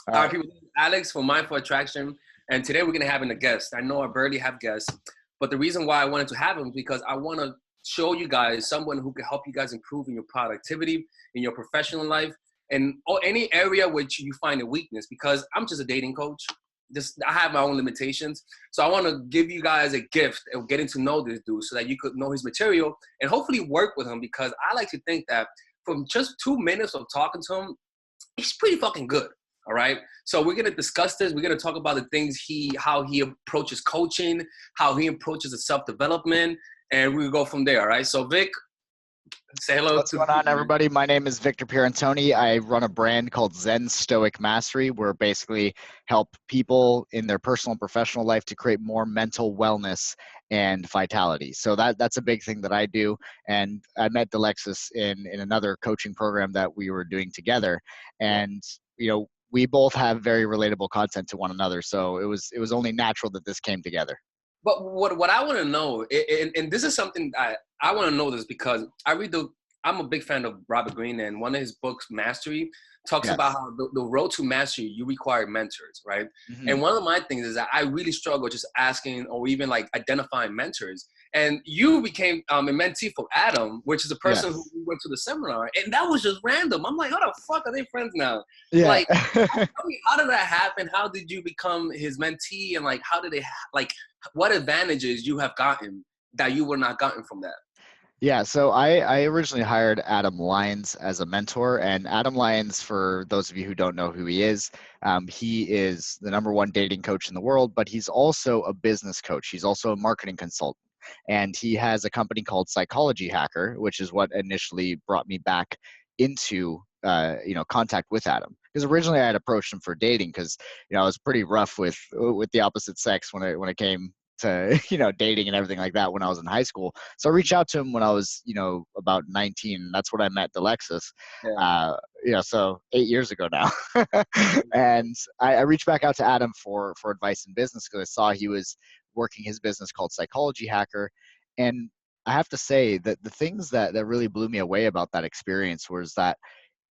All All right. right, people. This is Alex from Mindful Attraction, and today we're gonna have a guest. I know I barely have guests, but the reason why I wanted to have him is because I want to show you guys someone who can help you guys improve in your productivity, in your professional life, and or any area which you find a weakness. Because I'm just a dating coach. Just I have my own limitations, so I want to give you guys a gift of getting to know this dude, so that you could know his material and hopefully work with him. Because I like to think that from just 2 minutes of talking to him, he's pretty fucking good. All right. So we're gonna discuss this. We're gonna talk about the things how he approaches coaching, how he approaches the self-development, and we go from there. All right. So Vic, say hello What's to the going on, people, man. everybody? My name is Victor Pierantoni. I run a brand called Zen Stoic Mastery, where basically help people in their personal and professional life to create more mental wellness and vitality. So that's a big thing that I do. And I met Delexis in another coaching program that we were doing together. Yeah. And, we both have very relatable content to one another. So it was only natural that this came together. But what I want to know, and this is something I want to know this because I'm a big fan of Robert Greene, and one of his books, Mastery, talks about Yes. how the road to mastery, you require mentors, right? Hmm. And one of my things is that I really struggle just asking or even like identifying mentors. And you became a mentee for Adam, which is a person who Yes. we went to the seminar, and that was just random. I'm like, how the fuck are they friends now? Yeah. Like, tell me, how did that happen? How did you become his mentee? And like, how did they like? What advantages you have gotten that you would not gotten from that? Yeah, so I originally hired Adam Lyons as a mentor, and Adam Lyons, for those of you who don't know who he is the number one dating coach in the world, but he's also a business coach. He's also a marketing consultant, and he has a company called Psychology Hacker, which is what initially brought me back into contact with Adam. Because originally I had approached him for dating, because I was pretty rough with the opposite sex when it came to dating and everything like that when I was in high school. So I reached out to him when I was, about 19. That's when I met Delexis. Yeah. So 8 years ago now. And I reached back out to Adam for advice in business, because I saw he was working his business called Psychology Hacker. And I have to say that the things that really blew me away about that experience was that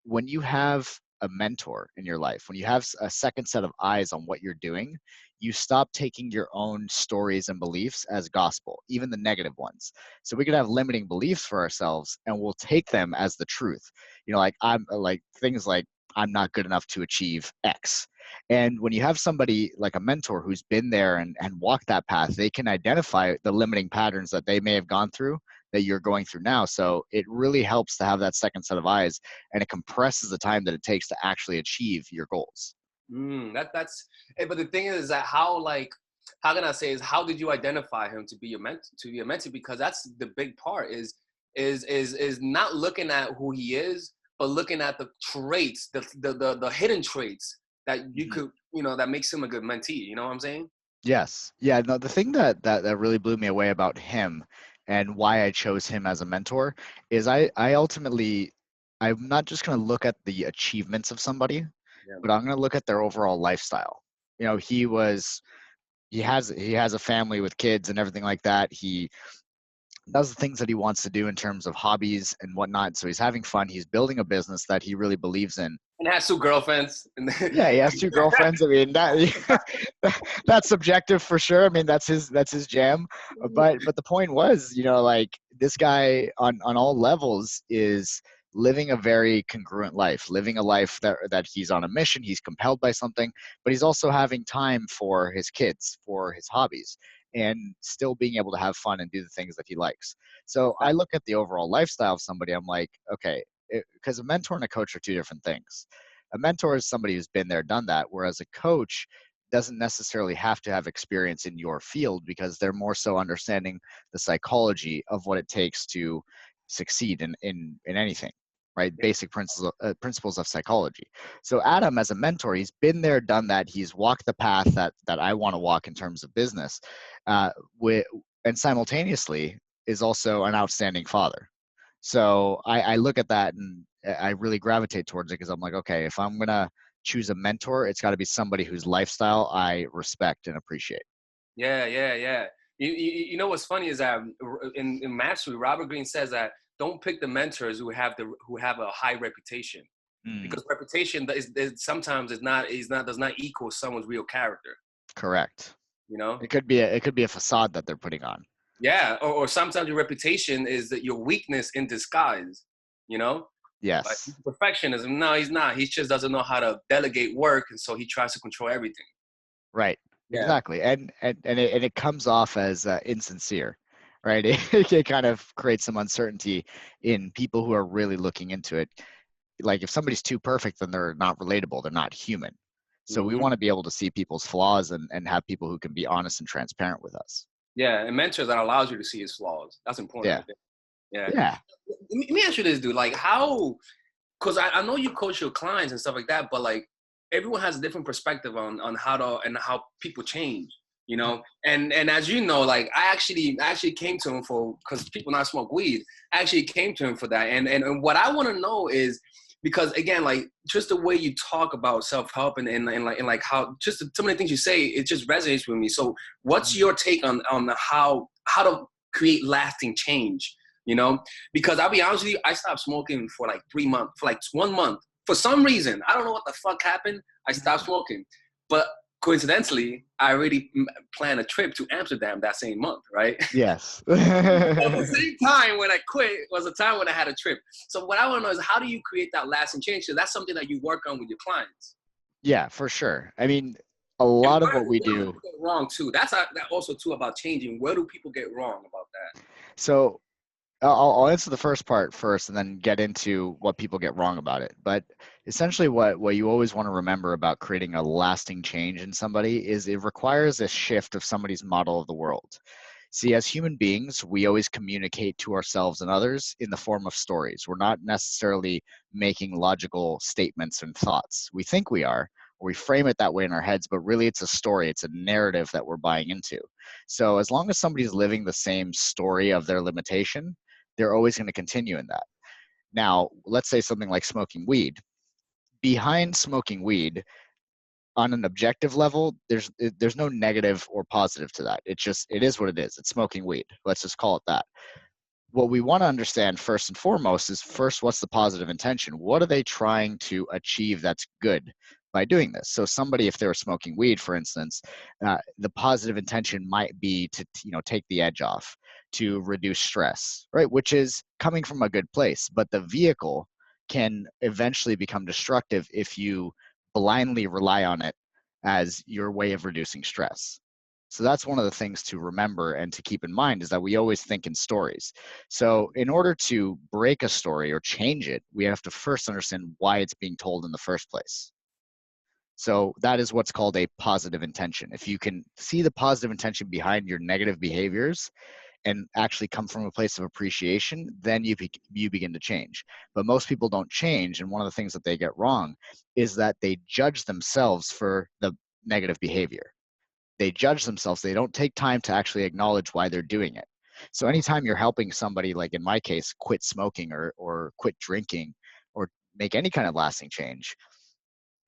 when you have a mentor in your life, when you have a second set of eyes on what you're doing, you stop taking your own stories and beliefs as gospel, even the negative ones. So we could have limiting beliefs for ourselves and we'll take them as the truth. Like I'm like things like I'm not good enough to achieve X. And when you have somebody like a mentor who's been there and walked that path, they can identify the limiting patterns that they may have gone through that you're going through now. So it really helps to have that second set of eyes, and it compresses the time that it takes to actually achieve your goals. That's. But the thing is that how can I say is how did you identify him to be your mentee? Because that's the big part is not looking at who he is, but looking at the traits, the hidden traits that you Mhm. could that makes him a good mentee. You know what I'm saying? Yes. Yeah. No, the thing that really blew me away about him and why I chose him as a mentor is I ultimately, I'm not just going to look at the achievements of somebody, Yeah. but I'm going to look at their overall lifestyle. He has a family with kids and everything like that. He does the things that he wants to do in terms of hobbies and whatnot. So he's having fun. He's building a business that he really believes in. And has two girlfriends. Yeah, he has two girlfriends. I mean, that that's subjective for sure. I mean, that's his jam. But the point was, like this guy on all levels is living a very congruent life, living a life that he's on a mission, he's compelled by something, but he's also having time for his kids, for his hobbies, and still being able to have fun and do the things that he likes. So I look at the overall lifestyle of somebody, I'm like, okay, because a mentor and a coach are two different things. A mentor is somebody who's been there, done that, whereas a coach doesn't necessarily have to have experience in your field, because they're more so understanding the psychology of what it takes to succeed in anything, right? Basic principles of psychology. So Adam, as a mentor, he's been there, done that. He's walked the path that I want to walk in terms of business, uh, with, and simultaneously is also an outstanding father. So I look at that and I really gravitate towards it, because I'm like, okay, if I'm gonna choose a mentor, it's got to be somebody whose lifestyle I respect and appreciate. Yeah, yeah, yeah. You know what's funny is that in Mastery, Robert Greene says that don't pick the mentors who have a high reputation. Mm, because reputation sometimes does not equal someone's real character. correct. You know. It could be a facade that they're putting on. Yeah, or sometimes your reputation is that your weakness in disguise. You know, like Yes. perfectionism. No, he's not. He just doesn't know how to delegate work, and so he tries to control everything. Right. Yeah. Exactly. And it comes off as insincere, right? It kind of creates some uncertainty in people who are really looking into it. Like if somebody's too perfect, then they're not relatable. They're not human. So we Hmm. want to be able to see people's flaws and have people who can be honest and transparent with us. Yeah, and mentors that allows you to see his flaws. That's important Yeah. right there. Yeah. Yeah. Let me ask you this, dude. Like, how? Because I know you coach your clients and stuff like that, but like everyone has a different perspective on how to and how people change. You know, and as you know, like I actually came to him for because people not smoke weed. I actually came to him for that, and what I want to know is because again, like just the way you talk about self help and how just some of the things you say, it just resonates with me. So, what's Mhm. your take on how to create lasting change? You know, because I'll be honest with you, I stopped smoking for like 3 months, for like 1 month. For some reason, I don't know what the fuck happened. I stopped smoking, but coincidentally, I already planned a trip to Amsterdam that same month, right? Yes. At the same time when I quit was the time when I had a trip. So what I want to know is how do you create that lasting change? Because that's something that you work on with your clients. Yeah, for sure. I mean, a And lot of where, what we where do do. people get wrong too? That also too about changing. Where do people get wrong about that? So I'll answer the first part first and then get into what people get wrong about it. But essentially, what you always want to remember about creating a lasting change in somebody is it requires a shift of somebody's model of the world. See, as human beings, we always communicate to ourselves and others in the form of stories. We're not necessarily making logical statements and thoughts. We think we are, or we frame it that way in our heads, but really it's a story, it's a narrative that we're buying into. So as long as somebody's living the same story of their limitation, they're always going to continue in that. Now, let's say something like smoking weed. Behind smoking weed, on an objective level, there's no negative or positive to that. It is what it is. It's smoking weed. Let's just call it that. What we want to understand first and foremost is first, what's the positive intention? What are they trying to achieve that's good by doing this? So somebody, if they were smoking weed, for instance, the positive intention might be to take the edge off, to reduce stress, right? Which is coming from a good place, but the vehicle can eventually become destructive if you blindly rely on it as your way of reducing stress. So that's one of the things to remember and to keep in mind is that we always think in stories. So in order to break a story or change it, we have to first understand why it's being told in the first place. So that is what's called a positive intention. If you can see the positive intention behind your negative behaviors and actually come from a place of appreciation, then you begin to change. But most people don't change, and one of the things that they get wrong is that they judge themselves for the negative behavior. They judge themselves. They don't take time to actually acknowledge why they're doing it. So anytime you're helping somebody, like in my case, quit smoking or quit drinking or make any kind of lasting change,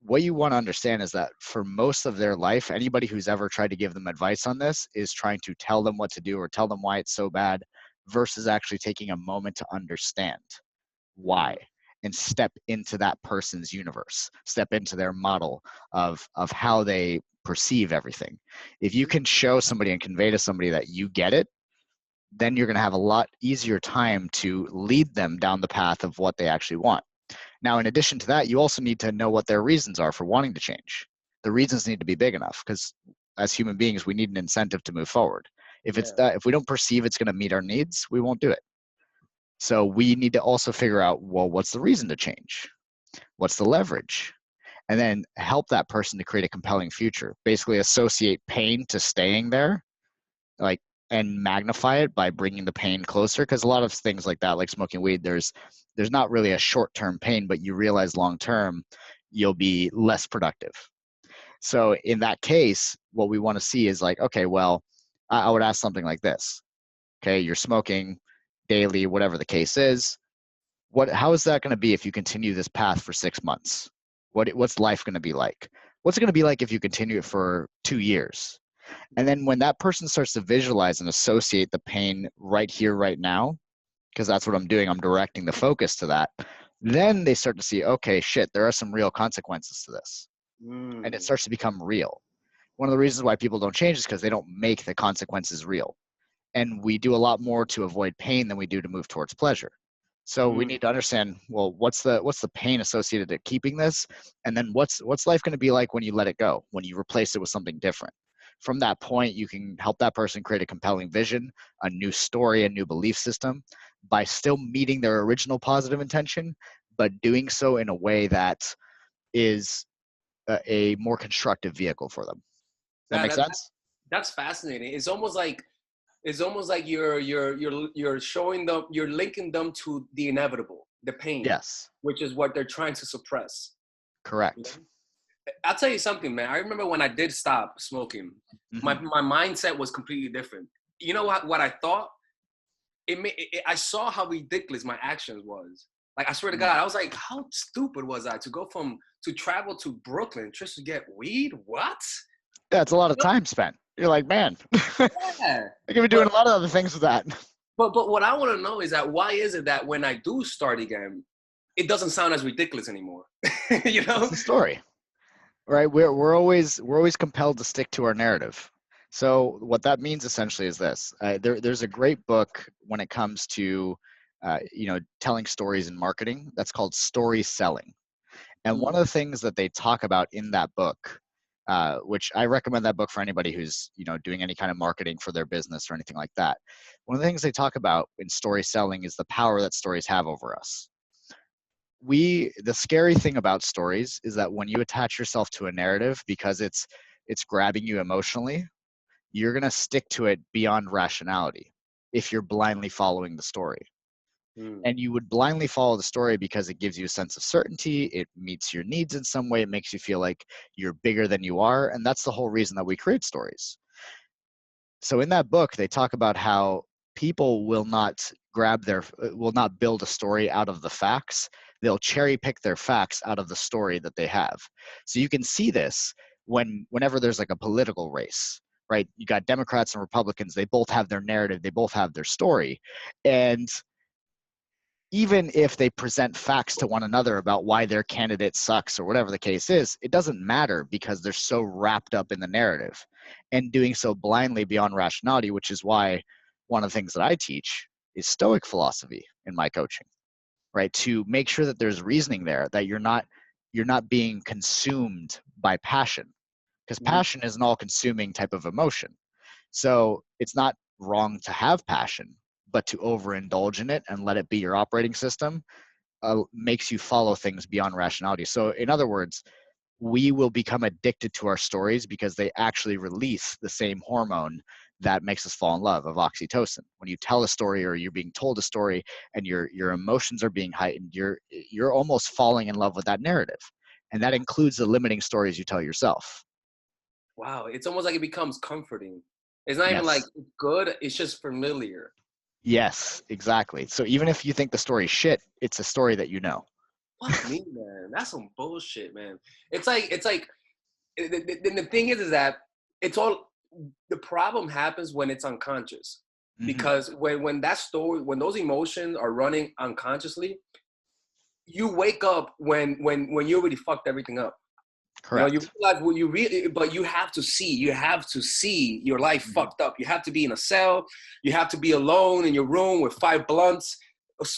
what you want to understand is that for most of their life, anybody who's ever tried to give them advice on this is trying to tell them what to do or tell them why it's so bad versus actually taking a moment to understand why and step into that person's universe, step into their model of how they perceive everything. If you can show somebody and convey to somebody that you get it, then you're going to have a lot easier time to lead them down the path of what they actually want. Now, in addition to that, you also need to know what their reasons are for wanting to change. The reasons need to be big enough because as human beings, we need an incentive to move forward. Yeah. If we don't perceive it's going to meet our needs, we won't do it. So we need to also figure out, well, what's the reason to change? What's the leverage? And then help that person to create a compelling future. Basically associate pain to staying there, like, and magnify it by bringing the pain closer. Because a lot of things like that, like smoking weed, there's not really a short-term pain, but you realize long-term you'll be less productive. So in that case, what we want to see is like, okay, well, I would ask something like this. Okay, you're smoking daily, whatever the case is. How is that going to be if you continue this path for 6 months? What's life going to be like? What's it going to be like if you continue it for 2 years? And then when that person starts to visualize and associate the pain right here, right now, because that's what I'm doing, I'm directing the focus to that, Then they start to see, okay, shit, there are some real consequences to this. And it Mm. starts to become real. One of the reasons why people don't change is because they don't make the consequences real. And we do a lot more to avoid pain than we do to move towards pleasure. So we Mm. need to understand, well, what's the pain associated to keeping this, and then what's life going to be like when you let it go, when you replace it with something different. From that point, you can help that person create a compelling vision, a new story, a new belief system, by still meeting their original positive intention, but doing so in a way that is a more constructive vehicle for them. Does that That, make that sense? that's fascinating. It's almost like you're showing them, you're linking them to the inevitable, the pain, Yes, which is what they're trying to suppress. You correct. know? I'll tell you something, man. I remember when I did stop smoking, my Hmm. mindset was completely different. You know what I thought? I saw how ridiculous my actions was. Like, I swear to God, I was like, how stupid was I to go to travel to Brooklyn just to get weed? What? That's a lot of time spent. You're like, man, I Yeah. could be doing But a lot of other things with that. but what I want to know is that why is it that when I do start again, it doesn't sound as ridiculous anymore? You It's know? the story, right? We're always compelled to stick to our narrative. So what that means essentially is this: there's a great book when it comes to telling stories in marketing that's called story selling. And one Mm. of the things that they talk about in that book, which I recommend that book for anybody who's doing any kind of marketing for their business or anything like that. One of the things they talk about in story selling is the power that stories have over us. The scary thing about stories is that when you attach yourself to a narrative because it's grabbing you emotionally, you're going to stick to it beyond rationality if you're blindly following the story. Mm. And you would blindly follow the story because it gives you a sense of certainty, it meets your needs in some way, it makes you feel like you're bigger than you are, and that's the whole reason that we create stories. So in that book they talk about how people will not build a story out of the facts. They'll cherry pick their facts out of the story that they have. So you can see this whenever there's like a political race, right? You got Democrats and Republicans, they both have their narrative, they both have their story. And even if they present facts to one another about why their candidate sucks or whatever the case is, it doesn't matter because they're so wrapped up in the narrative and doing so blindly beyond rationality, which is why one of the things that I teach is Stoic philosophy in my coaching, right? To make sure that there's reasoning there, that you're not being consumed by passion, because Mm. passion is an all-consuming type of emotion. So it's not wrong to have passion, but to overindulge in it and let it be your operating system makes you follow things beyond rationality. So, in other words, we will become addicted to our stories because they actually release the same hormone that makes us fall in love, of oxytocin. When you tell a story or you're being told a story and your emotions are being heightened, you're almost falling in love with that narrative. And that includes the limiting stories you tell yourself. Wow, it's almost like it becomes comforting. It's not even like Yes. good, it's just familiar. Yes, exactly. So even if you think the story's shit, it's a story that you know. Fuck me, man. That's some bullshit, man. It's like the thing is that it's all the problem happens when it's unconscious. Hmm. Because when that story, when those emotions are running unconsciously, you wake up when you already fucked everything up. You know, you Correct. realize what you really, but you have to see your life Hmm. fucked up. You have to be in a cell. You have to be alone in your room with 5 blunts,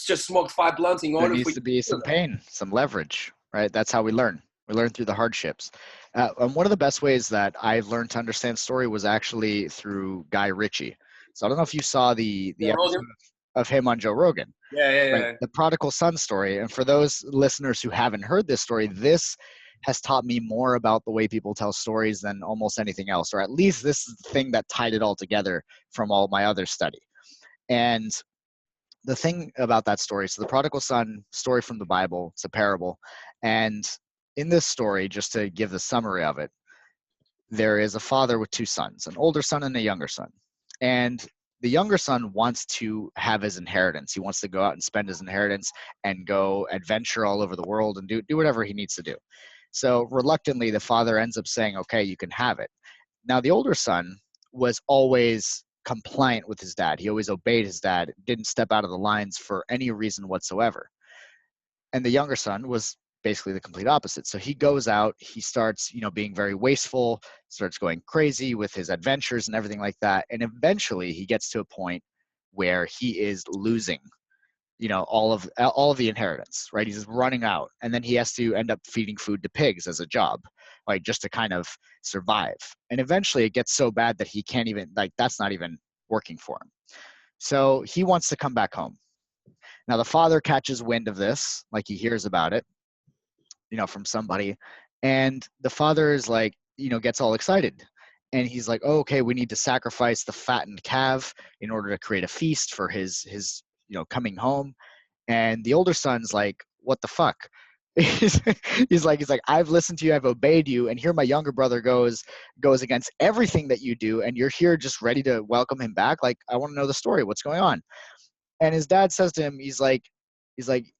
just smoke 5 blunts in There order for needs you to to be feel some that. pain, some leverage, right? That's how we learn. We learn through the hardships. And one of the best ways that I've learned to understand story was actually through Guy Ritchie. So I don't know if you saw the Yeah, Rogan? episode of him on Joe Rogan, Yeah, yeah, right? yeah. The prodigal son story. And for those listeners who haven't heard this story, this has taught me more about the way people tell stories than almost anything else, or at least this is the thing that tied it all together from all my other study. And the thing about that story, so the prodigal son story from the Bible, it's a parable. And in this story, just to give the summary of it, there is a father with two sons, an older son and a younger son. And the younger son wants to have his inheritance. He wants to go out and spend his inheritance and go adventure all over the world and do whatever he needs to do. So reluctantly, the father ends up saying, okay, you can have it. Now, the older son was always compliant with his dad. He always obeyed his dad, didn't step out of the lines for any reason whatsoever. And the younger son was basically the complete opposite. So he goes out, he starts, being very wasteful, starts going crazy with his adventures and everything like that. And eventually he gets to a point where he is losing, all of the inheritance, right? He's running out. And then he has to end up feeding food to pigs as a job, like just to kind of survive. And eventually it gets so bad that he can't even, like, that's not even working for him. So he wants to come back home. Now the father catches wind of this, like he hears about it, from somebody. And the father is like, gets all excited. And he's like, oh, okay, we need to sacrifice the fattened calf in order to create a feast for his coming home. And the older son's like, what the fuck? he's like, I've listened to you, I've obeyed you, and here my younger brother goes against everything that you do, and you're here just ready to welcome him back. Like, I want to know the story. What's going on? And his dad says to him, he's like,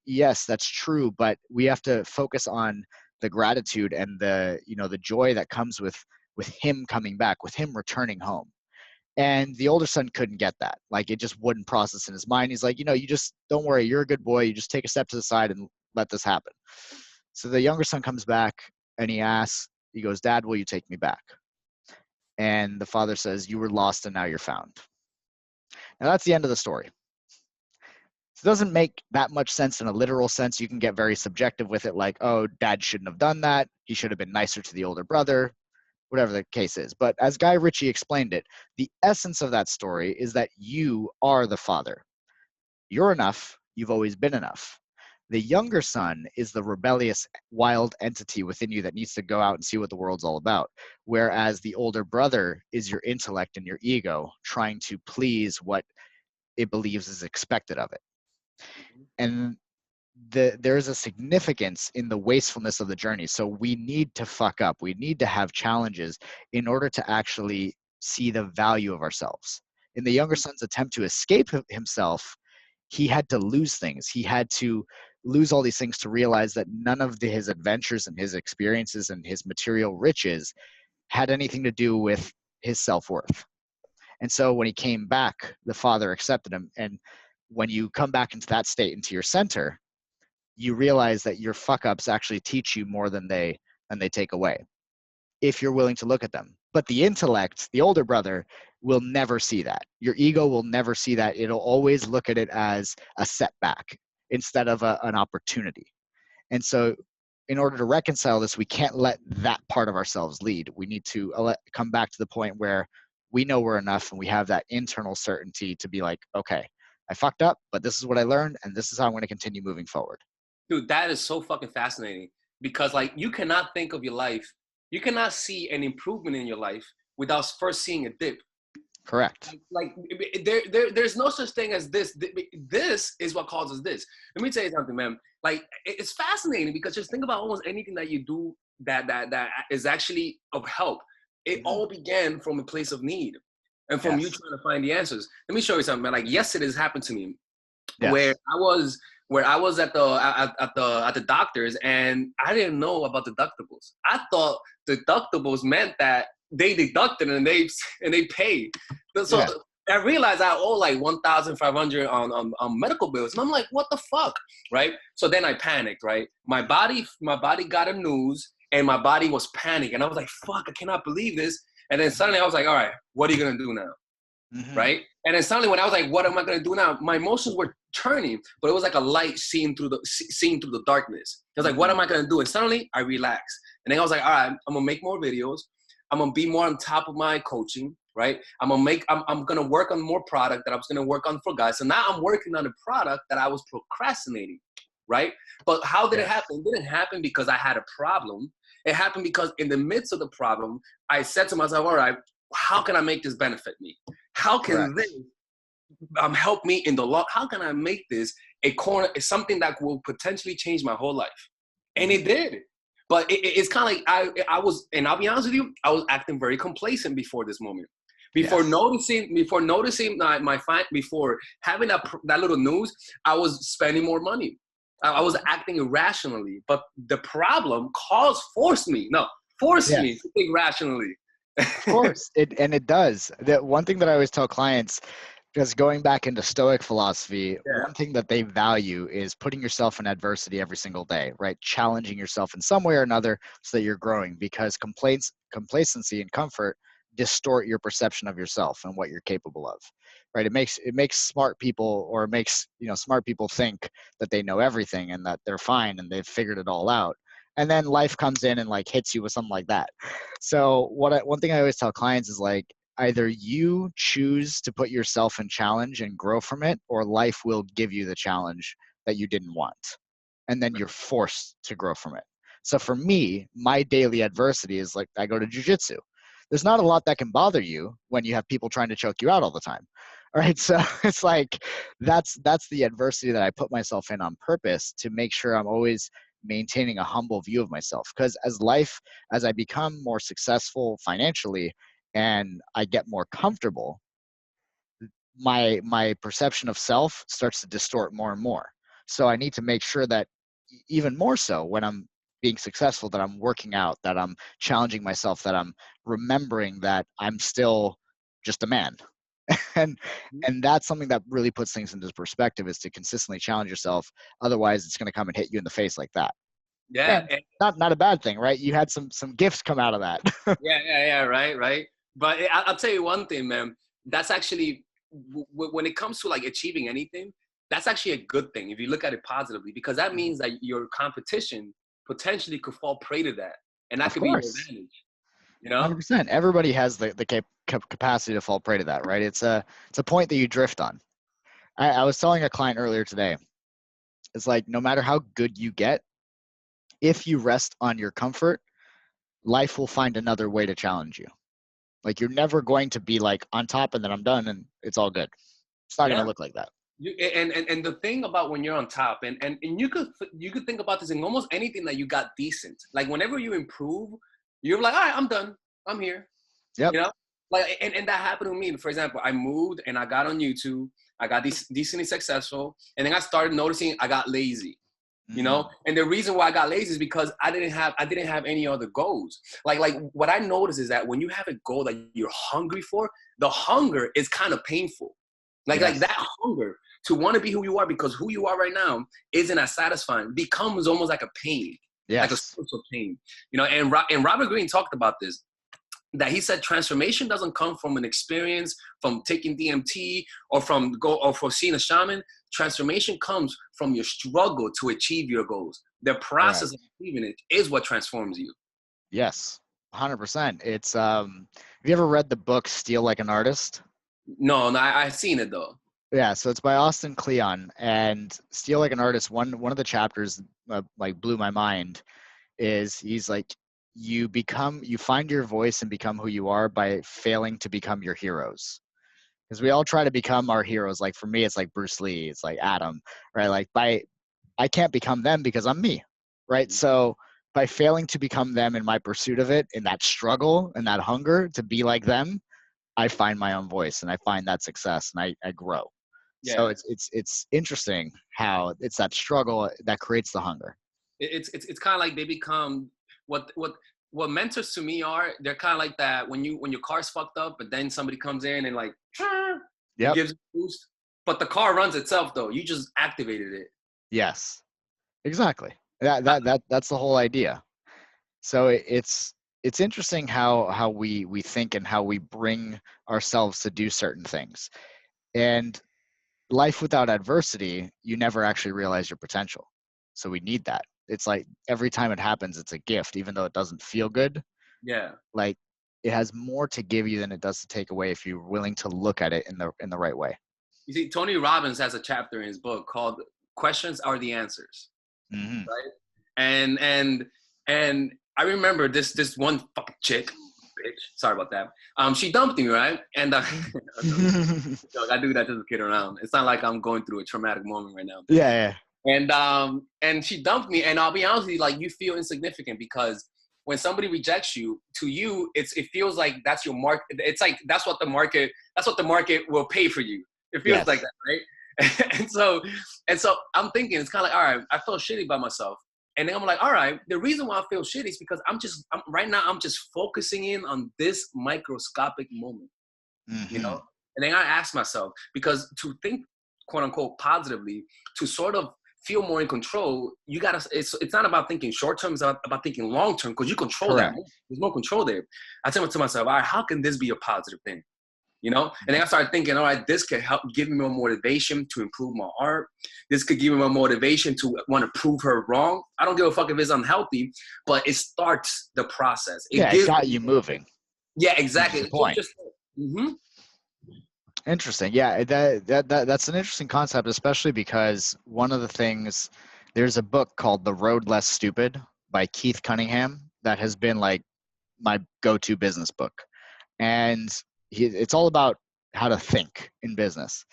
yes, that's true, but we have to focus on the gratitude and the joy that comes with him coming back, with him returning home. And the older son couldn't get that. Like, it just wouldn't process in his mind. He's like, you just don't worry, you're a good boy. You just take a step to the side and let this happen. So the younger son comes back and he goes, Dad, will you take me back? And the father says, you were lost and now you're found. Now that's the end of the story. It doesn't make that much sense in a literal sense. You can get very subjective with it, like, oh, dad shouldn't have done that. He should have been nicer to the older brother, whatever the case is. But as Guy Ritchie explained it, the essence of that story is that you are the father. You're enough. You've always been enough. The younger son is the rebellious, wild entity within you that needs to go out and see what the world's all about. Whereas the older brother is your intellect and your ego trying to please what it believes is expected of it. And there's a significance in the wastefulness of the journey. So we need to fuck up. We need to have challenges in order to actually see the value of ourselves. In the younger son's attempt to escape himself, he had to lose things. He had to lose all these things to realize that none of his adventures and his experiences and his material riches had anything to do with his self-worth. And so when he came back, the father accepted him. And when you come back into that state, into your center, you realize that your fuck-ups actually teach you more than they take away, if you're willing to look at them. But the intellect, the older brother, will never see that. Your ego will never see that. It'll always look at it as a setback instead of an opportunity. And so in order to reconcile this, we can't let that part of ourselves lead. We need to come back to the point where we know we're enough and we have that internal certainty to be like, okay, I fucked up, but this is what I learned, and this is how I'm going to continue moving forward. Dude, that is so fucking fascinating, because like, you cannot think of your life, you cannot see an improvement in your life without first seeing a dip. Correct. Like there's no such thing as this. This is what causes this. Let me tell you something, man. Like, it's fascinating, because just think about almost anything that you do that is actually of help. It all began from a place of need and from you trying to find the answers. Let me show you something, man. Like, yesterday this happened to me, where I was at the doctor's, and I didn't know about deductibles. I thought deductibles meant that they deducted and they pay. So I realized I owe like $1,500 on medical bills, and I'm like, what the fuck, right? So then I panicked, right? My body got a news, and my body was panicking, and I was like, fuck, I cannot believe this. And then suddenly I was like, all right, what are you gonna do now? Right? And then suddenly when I was like, what am I gonna do now? My emotions were turning, but it was like a light seen through the darkness. I was like, what am I gonna do? And suddenly I relaxed. And then I was like, all right, I'm gonna make more videos. I'm gonna be more on top of my coaching, right? I'm gonna work on more product that I was gonna work on for guys. So now I'm working on a product that I was procrastinating, right? But how did it happen? It didn't happen because I had a problem. It happened because in the midst of the problem, I said to myself, all right, how can I make this benefit me? How can this help me in the long? How can I make this something that will potentially change my whole life? And it did. But it's kind of like I was, and I'll be honest with you, I was acting very complacent before this moment. Before noticing before having that little news, I was spending more money. I was acting irrationally. But the problem forced me to think rationally. Of course, it does. The one thing that I always tell clients, Because going back into Stoic philosophy, Yeah. one thing that they value is putting yourself in adversity every single day, right? Challenging yourself in some way or another so that you're growing, because complacency and comfort distort your perception of yourself and what you're capable of, right? It makes smart people, or it makes, smart people think that they know everything and that they're fine and they've figured it all out. And then life comes in and like hits you with something like that. So one thing I always tell clients is like, either you choose to put yourself in challenge and grow from it, or life will give you the challenge that you didn't want. And then you're forced to grow from it. So for me, my daily adversity is like, I go to jujitsu. There's not a lot that can bother you when you have people trying to choke you out all the time. All right. So it's like, that's the adversity that I put myself in on purpose, to make sure I'm always maintaining a humble view of myself. Because as I become more successful financially, and I get more comfortable, my perception of self starts to distort more and more. So I need to make sure that, even more so when I'm being successful, that I'm working out, that I'm challenging myself, that I'm remembering that I'm still just a man. and and that's something that really puts things into perspective, is to consistently challenge yourself. Otherwise it's going to come and hit you in the face like that. Yeah. And not a bad thing, right? You had some gifts come out of that. Yeah. Right. But I'll tell you one thing, man. That's actually, when it comes to like achieving anything, that's actually a good thing if you look at it positively, because that means that your competition potentially could fall prey to that, and that Of could be your course. advantage. You know? 100%. Everybody has the capacity to fall prey to that, right? It's a point that you drift on. I was telling a client earlier today, it's like, no matter how good you get, if you rest on your comfort, life will find another way to challenge you. Like, you're never going to be like on top and then I'm done and it's all good. It's not going to Yeah. look like that. And the thing about when you're on top, and you could think about this in almost anything that you got decent. Like whenever you improve, you're like, all right, I'm done. I'm here. Yep. You know, like, and that happened to me. For example, I moved and I got on YouTube. I got decently successful, and then I started noticing I got lazy. You know, and the reason why I got lazy is because I didn't have any other goals. Like what I noticed is that when you have a goal that you're hungry for, the hunger is kind of painful. Like Yes. that hunger to want to be who you are, because who you are right now isn't as satisfying, becomes almost like a pain, like a Yes. spiritual pain. You know, and Robert Greene talked about this, that he said transformation doesn't come from an experience, from taking DMT, or for seeing a shaman. Transformation comes from your struggle to achieve your goals. The process Correct. of achieving it is what transforms you. Yes. 100%. It's have you ever read the book Steal Like an Artist? No, I've seen it though. Yeah, so it's by Austin Kleon, and Steal Like an Artist. One of the chapters like blew my mind. Is he's like, you find your voice and become who you are by failing to become your heroes. Because we all try to become our heroes. Like for me, it's like Bruce Lee, it's like Adam, right? Like I can't become them because I'm me, right? So by failing to become them in my pursuit of it, in that struggle and that hunger to be like them, I find my own voice and I find that success and I grow. So Yeah, it's interesting how it's that struggle that creates the hunger. it's kind of like they become what mentors to me are. They're kind of like that when your car's fucked up, but then somebody comes in and like Yep. gives a boost. But the car runs itself though. You just activated it. Yes. Exactly. That's the whole idea. So it's interesting how we think and how we bring ourselves to do certain things. And life without adversity, you never actually realize your potential. So we need that. It's like every time it happens, it's a gift, even though it doesn't feel good. Yeah. Like it has more to give you than it does to take away if you're willing to look at it in the right way. You see, Tony Robbins has a chapter in his book called "Questions Are the Answers." Mm-hmm. Right? And I remember this one fucking chick, bitch. Sorry about that. She dumped me, right? And I do that just to kid around. It's not like I'm going through a traumatic moment right now. Yeah. And she dumped me, and I'll be honest with you, like you feel insignificant because when somebody rejects you, to you, it feels like that's your mark. It's like that's what the market will pay for you. It feels like Yes. that, right? and so I'm thinking it's kind of like, all right, I feel shitty about myself. And then I'm like, all right, the reason why I feel shitty is because right now I'm just focusing in on this microscopic moment, you Mm-hmm. know? And then I ask myself, because to think, quote unquote, positively, to sort of feel more in control, you gotta, it's not about thinking short term, it's about thinking long term, because you control that. Correct. There's more control there. I tell to myself, all right, how can this be a positive thing? You know? And then I started thinking, all right, this could help give me more motivation to improve my art. This could give me more motivation to want to prove her wrong. I don't give a fuck if it's unhealthy, but it starts the process. It It gives got you moving. Yeah, Which is exactly. the point. Interesting. Yeah, that's an interesting concept, especially because one of the things, there's a book called The Road Less Stupid by Keith Cunningham that has been like my go-to business book. And it's all about how to think in business.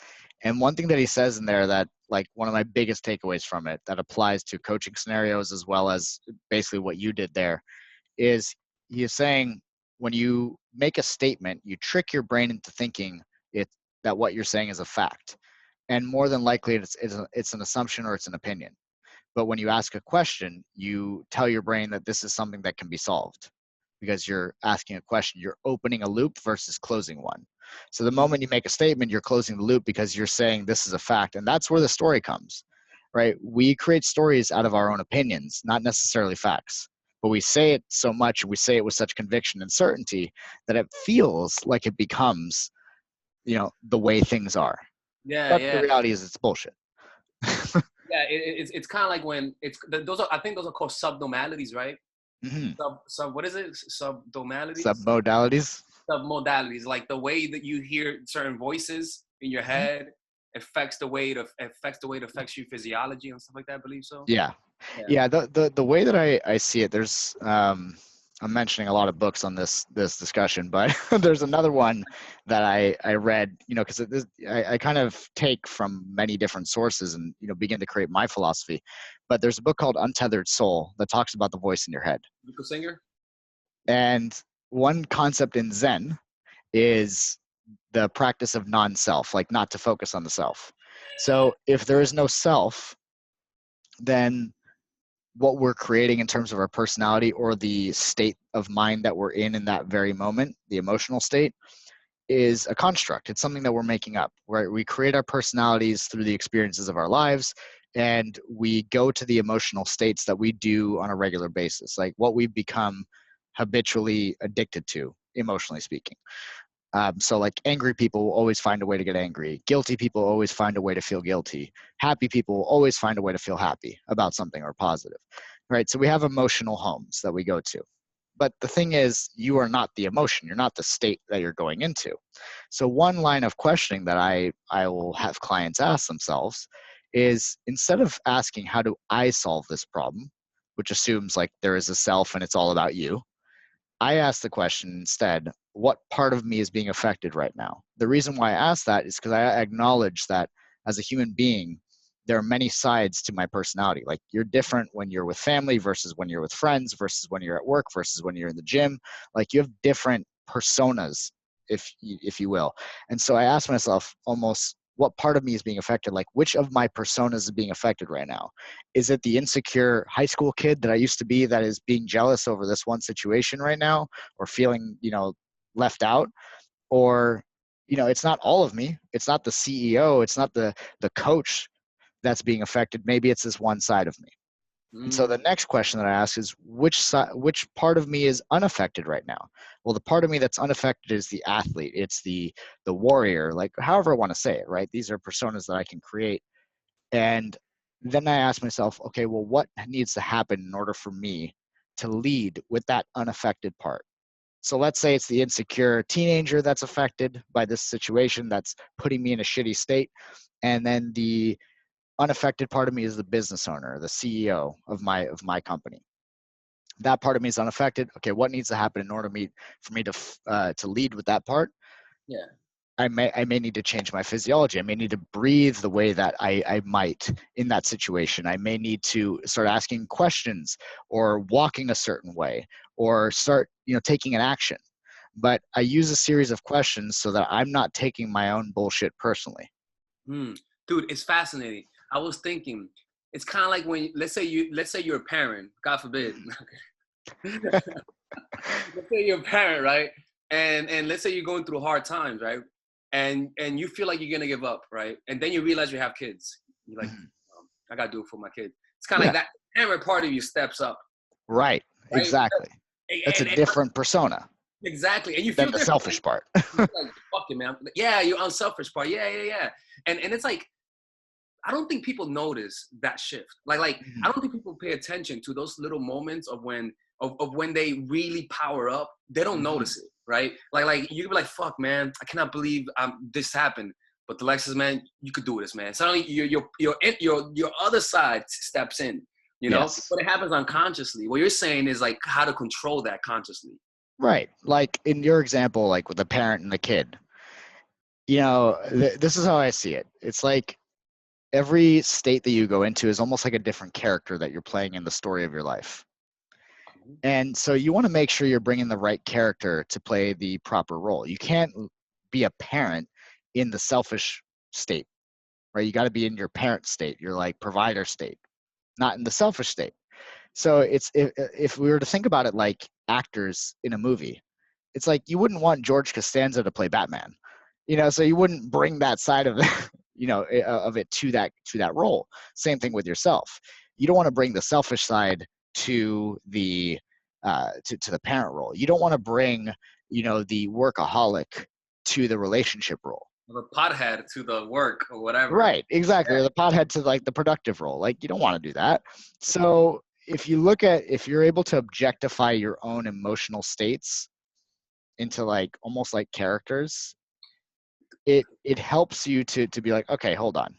And one thing that he says in there that, like, one of my biggest takeaways from it that applies to coaching scenarios as well as basically what you did there is, he is saying, when you make a statement, you trick your brain into thinking that what you're saying is a fact. And more than likely, it's an assumption or it's an opinion. But when you ask a question, you tell your brain that this is something that can be solved, because you're asking a question. You're opening a loop versus closing one. So the moment you make a statement, you're closing the loop because you're saying this is a fact. And that's where the story comes, right? We create stories out of our own opinions, not necessarily facts. But we say it so much, we say it with such conviction and certainty that it feels like it becomes, the way things are. Yeah, But the yeah. reality is it's bullshit. Yeah, it's kind of like when those are, I think those are called subnormalities, right? Mm-hmm. What is it? Subnormalities? Submodalities. Submodalities, like the way that you hear certain voices in your Mm-hmm. head affects the way it affects your physiology and stuff like that. I believe so. Yeah. The way that I see it, there's I'm mentioning a lot of books on this discussion, but there's another one that I read, because I kind of take from many different sources and begin to create my philosophy. But there's a book called Untethered Soul that talks about the voice in your head. Michael Singer. And one concept in Zen is the practice of non-self, like not to focus on the self. So if there is no self, then what we're creating in terms of our personality or the state of mind that we're in that very moment, the emotional state, is a construct. It's something that we're making up, right? We create our personalities through the experiences of our lives, and we go to the emotional states that we do on a regular basis, like what we become habitually addicted to, emotionally speaking. So like angry people will always find a way to get angry. Guilty people always find a way to feel guilty. Happy people will always find a way to feel happy about something or positive, right? So we have emotional homes that we go to. But the thing is, you are not the emotion. You're not the state that you're going into. So one line of questioning that I will have clients ask themselves is, instead of asking, how do I solve this problem, which assumes like there is a self and it's all about you, I ask the question instead, what part of me is being affected right now? The reason why I ask that is because I acknowledge that as a human being, there are many sides to my personality. Like, you're different when you're with family versus when you're with friends versus when you're at work versus when you're in the gym. Like, you have different personas, if you will. And so I ask myself, almost, what part of me is being affected? Like, which of my personas is being affected right now? Is it the insecure high school kid that I used to be that is being jealous over this one situation right now, or feeling, left out? Or, it's not all of me. It's not the CEO. It's not the coach that's being affected. Maybe it's this one side of me. And so the next question that I ask is, which part of me is unaffected right now? Well, the part of me that's unaffected is the athlete. It's the warrior, like however I want to say it, right? These are personas that I can create. And then I ask myself, okay, well, what needs to happen in order for me to lead with that unaffected part? So let's say it's the insecure teenager that's affected by this situation that's putting me in a shitty state. And then the unaffected part of me is the business owner, the CEO of my company. That part of me is unaffected. Okay, what needs to happen in order for me to lead with that part? Yeah. I may need to change my physiology. I may need to breathe the way that I might in that situation. I may need to start asking questions or walking a certain way, or start taking an action. But I use a series of questions so that I'm not taking my own bullshit personally. Dude, it's fascinating. I was thinking, it's kind of like when, let's say you're a parent, God forbid. Let's say you're a parent, right? And let's say you're going through hard times, right? and you feel like you're gonna give up, right? And then you realize you have kids. You're like, Mhm. I gotta do it for my kid. It's kind of Yeah. like that parent part of you steps up, Right. right? Exactly. That's a And different persona exactly, and you than feel the different. selfish part. You're like, fuck it, man. Yeah, you're unselfish part. Yeah, yeah, yeah. And it's like, I don't think people notice that shift. Like I Mhm. don't think people pay attention to those little moments of when they really power up. They don't Mhm. notice it, right? Like you can be like, fuck, man, I cannot believe this happened. But the Lexus, man, you could do this, man. Suddenly your other side steps in, you know. Yes. But it happens unconsciously. What you're saying is like how to control that consciously. Right. Like in your example, like with the parent and the kid, this is how I see it. It's like every state that you go into is almost like a different character that you're playing in the story of your life. And so you want to make sure you're bringing the right character to play the proper role. You can't be a parent in the selfish state, right? You got to be in your parent state, your like provider state, not in the selfish state. So it's if we were to think about it like actors in a movie, it's like you wouldn't want George Costanza to play Batman, so you wouldn't bring that side of of it to that role. Same thing with yourself. You don't want to bring the selfish side to the to the parent role. You don't want to bring the workaholic to the relationship role. The pothead to the work or whatever. Right, exactly. Or the pothead to like the productive role. Like you don't want to do that. So if you're able to objectify your own emotional states into like almost like characters, it helps you to be like, okay, hold on.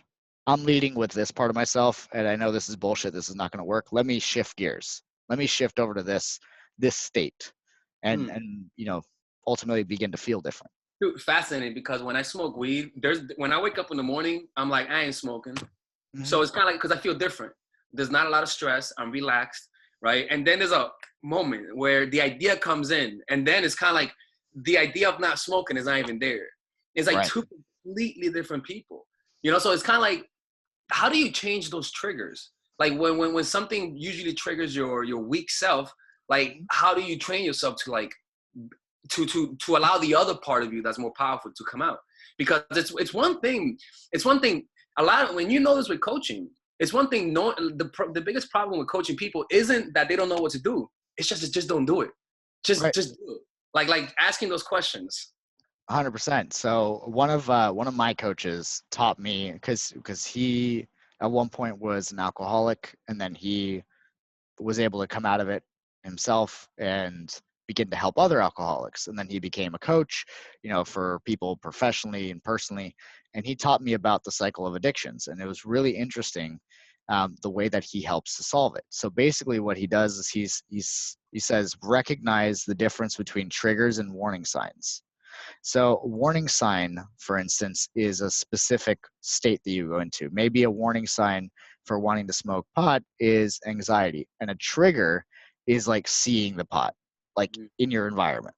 I'm leading with this part of myself and I know this is bullshit. This is not going to work. Let me shift gears. Let me shift over to this state and Hmm. ultimately begin to feel different. Dude, fascinating because when I smoke weed, when I wake up in the morning, I'm like, I ain't smoking. Mm-hmm. So it's kind of like, because I feel different. There's not a lot of stress. I'm relaxed, right? And then there's a moment where the idea comes in, and then it's kind of like the idea of not smoking is not even there. It's like Right. two completely different people, So it's kind of like, how do you change those triggers? Like when something usually triggers your weak self, like how do you train yourself to like to allow the other part of you that's more powerful to come out? Because it's one thing. A lot of, when you know this with coaching, it's one thing. No, the biggest problem with coaching people isn't that they don't know what to do. It's just don't do it. Right. Just do it. Like asking those questions. 100%. So one of my coaches taught me because he at one point was an alcoholic and then he was able to come out of it himself and begin to help other alcoholics. And then he became a coach, for people professionally and personally. And he taught me about the cycle of addictions. And it was really interesting the way that he helps to solve it. So basically what he does is he says, recognize the difference between triggers and warning signs. So a warning sign, for instance, is a specific state that you go into. Maybe a warning sign for wanting to smoke pot is anxiety, and a trigger is like seeing the pot, like in your environment.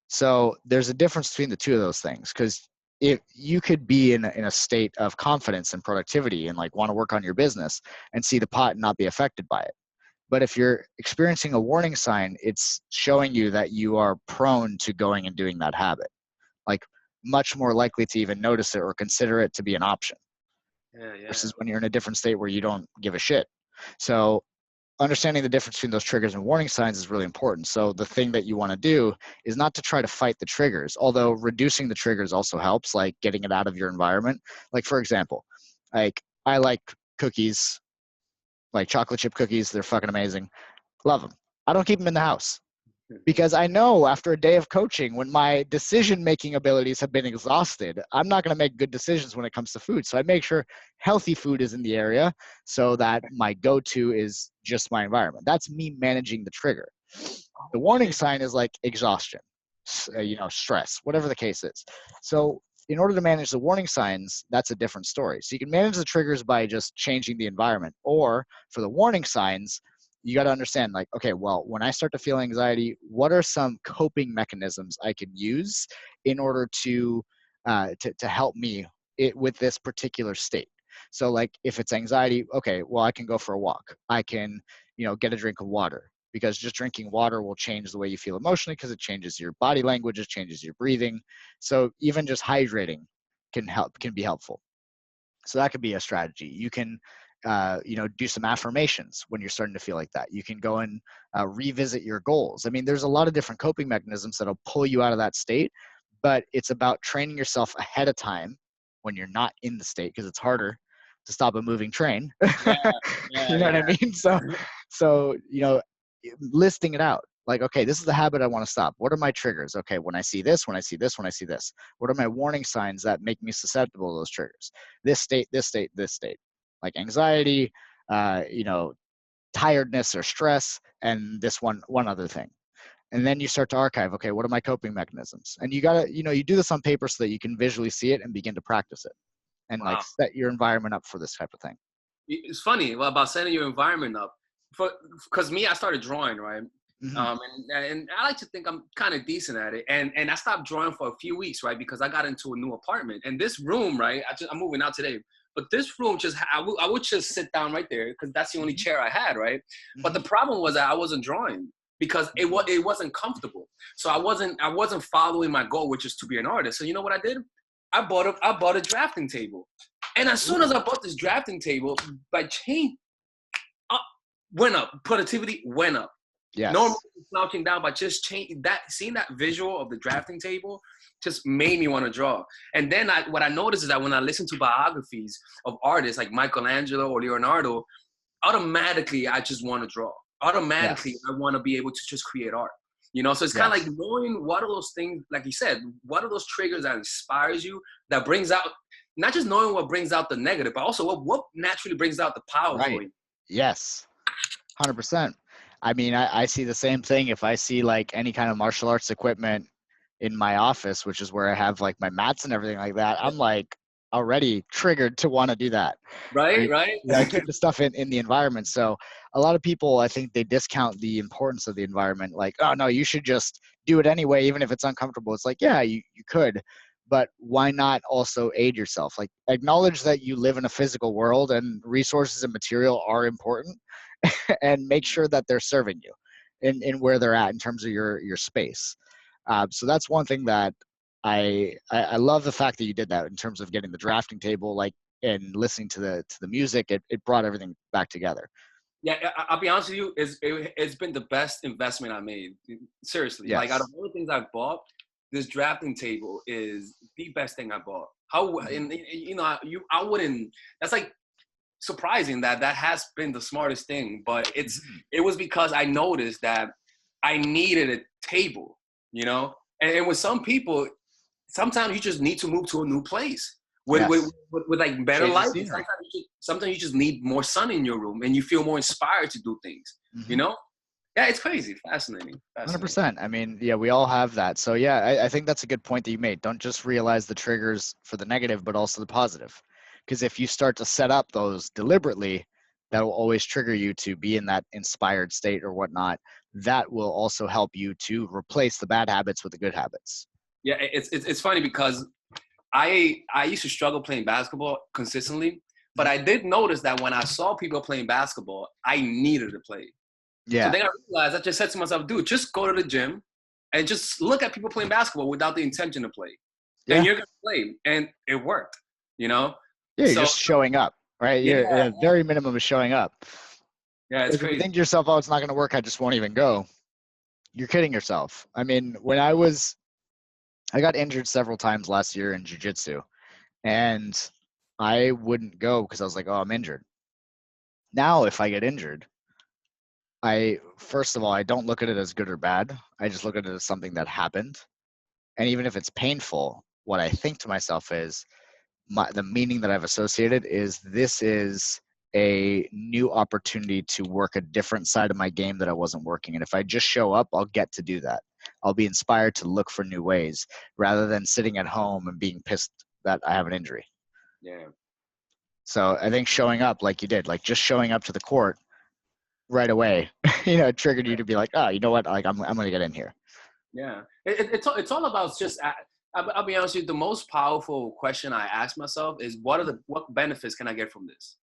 So there's a difference between the two of those things, because if you could be in a state of confidence and productivity and like want to work on your business and see the pot and not be affected by it. But if you're experiencing a warning sign, it's showing you that you are prone to going and doing that habit, like much more likely to even notice it or consider it to be an option Yeah. versus when you're in a different state where you don't give a shit. So understanding the difference between those triggers and warning signs is really important. So the thing that you want to do is not to try to fight the triggers, although reducing the triggers also helps, like getting it out of your environment. Like for example, like I like cookies, like chocolate chip cookies. They're fucking amazing. Love them. I don't keep them in the house because I know after a day of coaching, when my decision-making abilities have been exhausted, I'm not going to make good decisions when it comes to food. So I make sure healthy food is in the area so that my go-to is just my environment. That's me managing the trigger. The warning sign is like exhaustion, stress, whatever the case is. So in order to manage the warning signs, that's a different story. So you can manage the triggers by just changing the environment, or for the warning signs, you got to understand, like, okay, well, when I start to feel anxiety, what are some coping mechanisms I can use in order to help me with this particular state? So, like, if it's anxiety, okay, well, I can go for a walk. I can, get a drink of water. because just drinking water will change the way you feel emotionally because it changes your body language, it changes your breathing. So even just hydrating can be helpful. So that could be a strategy. You can, do some affirmations when you're starting to feel like that. You can go and revisit your goals. I mean, there's a lot of different coping mechanisms that'll pull you out of that state, but it's about training yourself ahead of time when you're not in the state, because it's harder to stop a moving train. Yeah, You yeah, know what I yeah. mean? So, listing it out. Like, okay, this is the habit I want to stop. What are my triggers? Okay, when I see this, when I see this, when I see this. What are my warning signs that make me susceptible to those triggers? This state, this state, this state. Like anxiety, tiredness or stress, and this one other thing. And then you start to archive, okay, what are my coping mechanisms? And you gotta, you do this on paper so that you can visually see it and begin to practice it and like Wow. set your environment up for this type of thing. It's funny about setting your environment up. Because me, I started drawing, right? Mm-hmm. And I like to think I'm kind of decent at it. And I stopped drawing for a few weeks, right? Because I got into a new apartment. And this room, right? I'm moving out today. But this room I would just sit down right there because that's the only chair I had, right? Mm-hmm. But the problem was that I wasn't drawing because it wasn't comfortable. So I wasn't following my goal, which is to be an artist. So you know what I did? I bought a drafting table. And as soon as I bought this drafting table, my chain went up. Productivity went up. Yes. Normally slouching down, but just seeing that visual of the drafting table just made me want to draw. And then what I noticed is that when I listen to biographies of artists like Michelangelo or Leonardo, automatically I just want to draw. Automatically, yes. I want to be able to just create art. So it's kind of like knowing what are those things, like you said, what are those triggers that inspires you, that brings out, not just knowing what brings out the negative, but also what naturally brings out the power for you. Yes, 100%. I mean, I see the same thing. If I see like any kind of martial arts equipment in my office, which is where I have like my mats and everything like that, I'm like already triggered to want to do that. Right. I keep the stuff in the environment. So a lot of people, I think they discount the importance of the environment. Like, oh no, you should just do it anyway, even if it's uncomfortable. It's like, yeah, you could, but why not also aid yourself? Like acknowledge that you live in a physical world and resources and material are important. And make sure that they're serving you in where they're at in terms of your space. So that's one thing that I love the fact that you did that in terms of getting the drafting table, like, and listening to the music. It brought everything back together. Yeah, I'll be honest with you, it's been the best investment I made. Seriously, yes. Like out of all the things I've bought, this drafting table is the best thing I bought. I wouldn't. That's like surprising that has been the smartest thing, but it was because I noticed that I needed a table, and with some people, sometimes you just need to move to a new place with like better light. Sometimes you just need more sun in your room and you feel more inspired to do things, Yeah, it's crazy. Fascinating. 100%. I mean, yeah, we all have that. So yeah, I think that's a good point that you made. Don't just realize the triggers for the negative, but also the positive. Because if you start to set up those deliberately, that will always trigger you to be in that inspired state or whatnot. That will also help you to replace the bad habits with the good habits. Yeah, it's funny because I used to struggle playing basketball consistently, but I did notice that when I saw people playing basketball, I needed to play. Yeah. So then I realized, I just said to myself, dude, just go to the gym and just look at people playing basketball without the intention to play. Yeah. And you're going to play. And it worked, Yeah, you're just showing up, right? You're at a very minimum of showing up. Yeah, it's crazy. If you think to yourself, oh, it's not going to work, I just won't even go. You're kidding yourself. I mean, when I got injured several times last year in jiu-jitsu, and I wouldn't go because I was like, oh, I'm injured. Now, if I get injured, first of all, I don't look at it as good or bad. I just look at it as something that happened. And even if it's painful, what I think to myself is the meaning that I've associated is this is a new opportunity to work a different side of my game that I wasn't working. And if I just show up, I'll get to do that. I'll be inspired to look for new ways rather than sitting at home and being pissed that I have an injury. Yeah. So I think showing up like you did, like just showing up to the court right away, it triggered you to be like, oh, you know what? Like I'm going to get in here. Yeah. It's all about just, I'll be honest with you. The most powerful question I ask myself is what benefits can I get from this?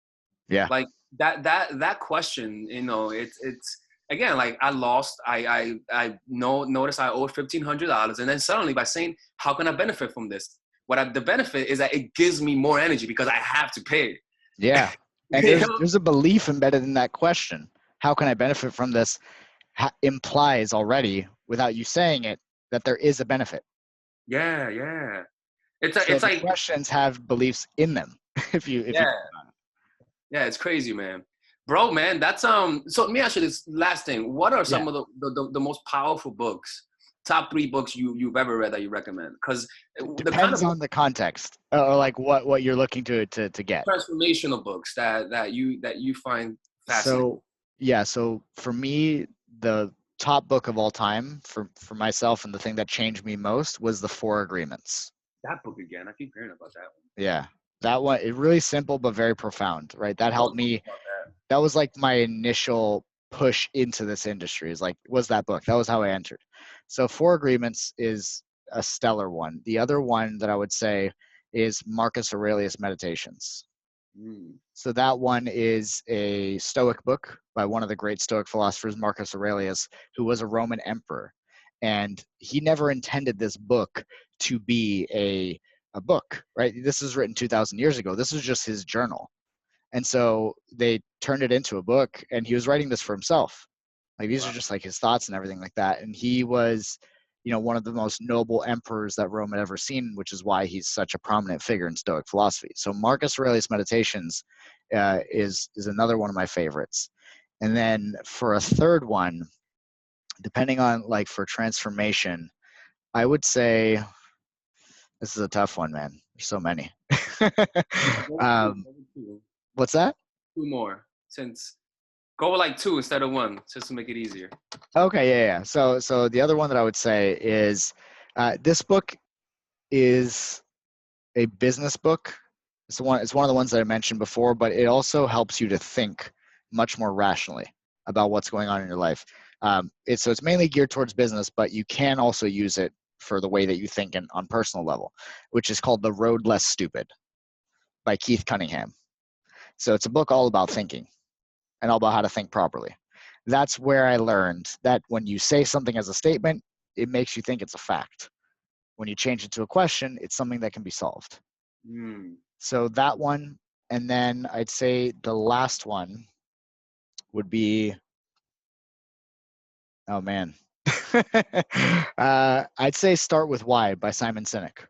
Yeah. Like that question, it's again, like I lost, noticed I owed $1,500, and then suddenly by saying, how can I benefit from this? The benefit is that it gives me more energy because I have to pay. Yeah. And You know? there's a belief embedded in that question. How can I benefit from this? Implies already, without you saying it, that there is a benefit. Yeah, yeah. So It's the like, questions have beliefs in them. if you yeah, yeah, it's crazy, man. Bro, man, that's so let me ask you this last thing. What are yeah, some of the most powerful books, top 3 books you've ever read that you recommend? Because the kind depends of on the context, or like what you're looking to get. transformational books that you find fascinating. So yeah, so for me, the top book of all time for myself, and the thing that changed me most, was The Four Agreements. That book again, I keep hearing about that one. Yeah, that one, it really simple but very profound, right? That Talk helped to me me. about that. That was like my initial push into this industry, is like, was that book. That was how I entered. So Four Agreements is a stellar one. The other one that I would say is Marcus Aurelius Meditations. Mm. So that one is a Stoic book by one of the great Stoic philosophers, Marcus Aurelius, who was a Roman emperor. And he never intended this book to be a book, right? This was written 2,000 years ago. This was just his journal. And so they turned it into a book, and he was writing this for himself. Like, these are Wow. just like his thoughts and everything like that. And he was, one of the most noble emperors that Rome had ever seen, which is why he's such a prominent figure in Stoic philosophy. So Marcus Aurelius Meditations is another one of my favorites. And then for a third one, depending on, like, for transformation, I would say, this is a tough one, man. There's so many. um, Maybe two. what's that? Two more. Since go with like 2 instead of 1, just to make it easier. Okay, yeah. So the other one that I would say is, this book is a business book. It's one of the ones that I mentioned before, but it also helps you to think much more rationally about what's going on in your life. It's mainly geared towards business, but you can also use it for the way that you think on personal level, which is called The Road Less Stupid by Keith Cunningham. So it's a book all about thinking and all about how to think properly. That's where I learned that when you say something as a statement, it makes you think it's a fact. When you change it to a question, it's something that can be solved. Mm. So that one, and then I'd say the last one would be, oh man, I'd say Start With Why by Simon Sinek.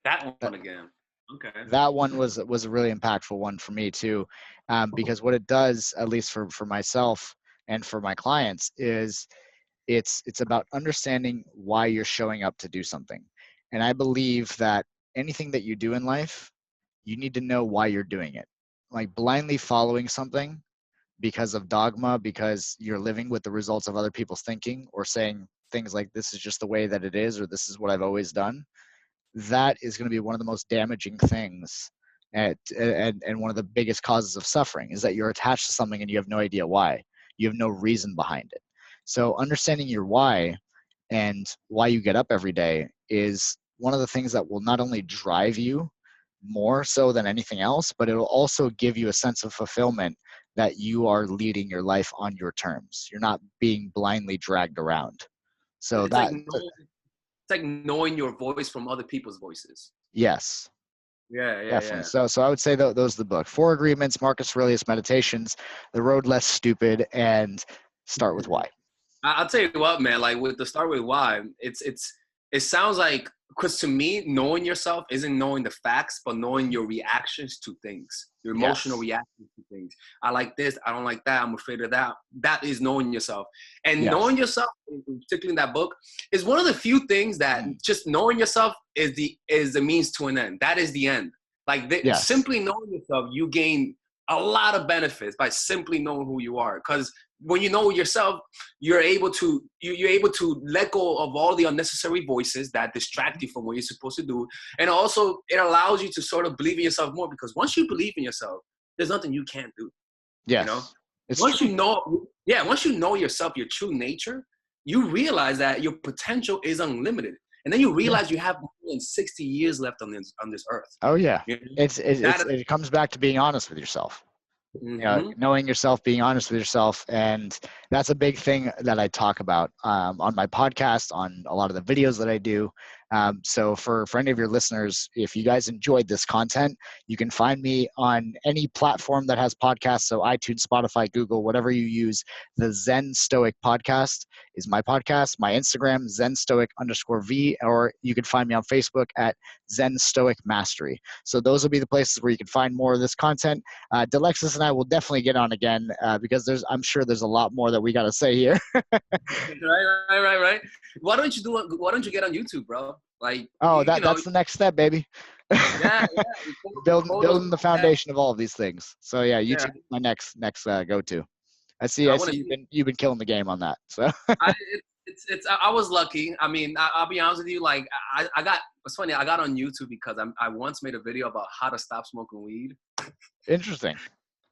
That That, one again. Okay. that one was a really impactful one for me too, because what it does, at least for myself and for my clients, is it's about understanding why you're showing up to do something. And I believe that anything that you do in life, you need to know why you're doing it. Like, blindly following something because of dogma, because you're living with the results of other people's thinking, or saying things like, this is just the way that it is, or this is what I've always done, that is going to be one of the most damaging things, and one of the biggest causes of suffering, is that you're attached to something and you have no idea why. You have no reason behind it. So understanding your why and why you get up every day is one of the things that will not only drive you more so than anything else, but it will also give you a sense of fulfillment, that you are leading your life on your terms. You're not being blindly dragged around. So It's like that, knowing your voice from other people's voices. yes, Yeah, yeah, definitely. yeah. So I would say those are the book. Four Agreements, Marcus Aurelius Meditations, The Road Less Stupid, and Start With Why. I'll tell you what, man. Like with the Start With Why, it sounds like, because to me, knowing yourself isn't knowing the facts, but knowing your reactions to things, your emotional Yes. reactions to things. I like this. I don't like that. I'm afraid of that. That is knowing yourself. And Yes. knowing yourself, particularly in that book, is one of the few things that just knowing yourself is the means to an end. That is the end. Like Yes. simply knowing yourself, you gain a lot of benefits by simply knowing who you are. Because when you know yourself, you're able to let go of all the unnecessary voices that distract you from what you're supposed to do. And also it allows you to sort of believe in yourself more, because once you believe in yourself, there's nothing you can't do. You know, Yes. It's true. once you know yourself, your true nature, you realize that your potential is unlimited. And then you Yeah. realize you have more than 60 years left on this earth. Oh yeah. You know? It comes back to being honest with yourself. You know, knowing yourself, being honest with yourself. And that's a big thing that I talk about on my podcast, on a lot of the videos that I do. So for any of your listeners, if you guys enjoyed this content, you can find me on any platform that has podcasts. So iTunes, Spotify, Google, whatever you use. The Zen Stoic podcast is my podcast. My Instagram, @ZenStoic_V, or you can find me on Facebook at Zen Stoic Mastery. So those will be the places where you can find more of this content. Delexis and I will definitely get on again because I'm sure there's a lot more that we got to say here. Right. Why don't you get on YouTube, bro? Like, that's the next step, baby. Yeah. building the foundation of all of these things. So yeah, YouTube is my next go-to. I see you've been killing the game on that. So I was lucky. I mean, I'll be honest with you. Like, it's funny. I got on YouTube because I once made a video about how to stop smoking weed. Interesting.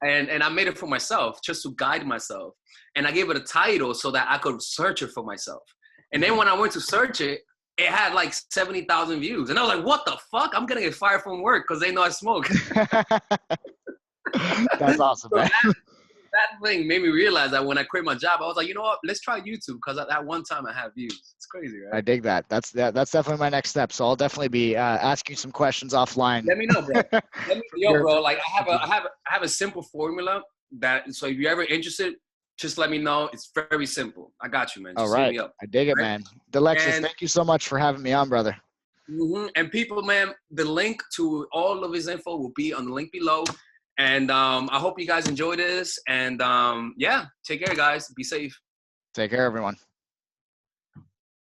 And I made it for myself, just to guide myself. And I gave it a title so that I could search it for myself. And then when I went to search it, it had like 70,000 views. And I was like, what the fuck? I'm going to get fired from work because they know I smoke. That's awesome, man. That thing made me realize that when I quit my job, I was like, you know what? Let's try YouTube because at that one time I had views. It's crazy, right? I dig that. That's definitely my next step. So I'll definitely be asking some questions offline. Let me know, bro. Bro. Like I have a simple formula that. So if you're ever interested, just let me know. It's very simple. I got you, man. Just all right. Me up. I dig it, man. Delexis, thank you so much for having me on, brother. And people, man, the link to all of his info will be on the link below. And I hope you guys enjoy this. And take care, guys. Be safe. Take care, everyone.